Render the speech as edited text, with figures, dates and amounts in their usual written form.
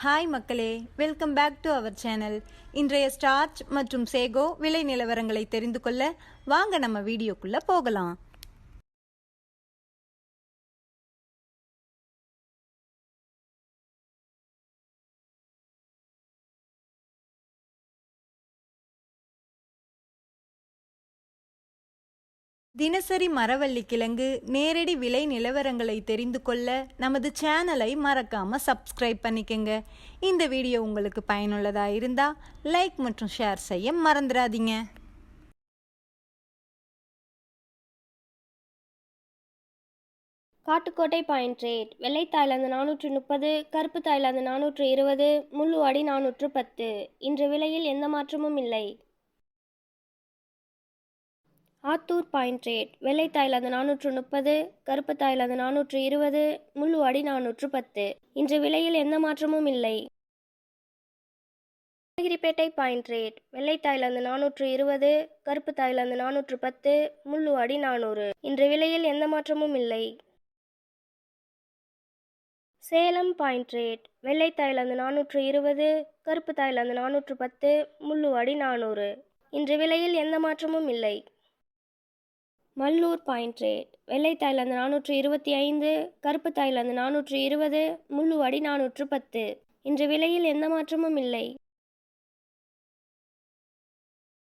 Hi மக்களே, welcome back to our channel. இன்றைய starch மற்றும் சேகோ விலை நிலவரங்களை தெரிந்து கொள்ள வாங்க நம்ம வீடியோக்குள்ள போகலாம். தினசரி மரவள்ளி கிழங்கு நேரடி விலை நிலவரங்களை தெரிந்து கொள்ள நமது சேனலை மறக்காம சப்ஸ்கிரைப் பண்ணிக்கங்க. இந்த வீடியோ உங்களுக்கு பயனுள்ளதா இருந்தா லைக் மற்றும் ஷேர் செய்ய மறந்துடாதீங்க. காட்டுக்கோட்டை பாயிண்ட் ரேட்: வெள்ளை தாய்லாந்து 430, கருப்பு தாய்லாந்து 420, முள்ளுவாடி 410. இன்று விலையில் எந்த மாற்றமும் இல்லை. ஆத்தூர் பாயிண்ட் ரேட்: வெள்ளை தாய்லாந்து 430, கருப்பு தாய்லாந்து 420, முள்ளுவாடி 410. இன்று விலையில் எந்த மாற்றமும் இல்லை. நாகரிப்பேட்டை பாயிண்ட் ரேட்: வெள்ளை தாய்லாந்து 420, கருப்பு தாய்லாந்து 410, முள்ளுவாடி 400. இன்று விலையில் எந்த மாற்றமும் இல்லை. சேலம் பாயிண்ட் ரேட்: வெள்ளை தாய்லாந்து 420, கருப்பு தாய்லாந்து 410, முள்ளுவாடி 400. இன்று விலையில் எந்த மாற்றமும் இல்லை. மல்லூர் பாயிண்ட் ரேட்: வெள்ளை தாய்லாந்து 425, கருப்பு தாய்லாந்து 420, முள்ளுவாடி 410. இன்று விலையில் எந்த மாற்றமும் இல்லை.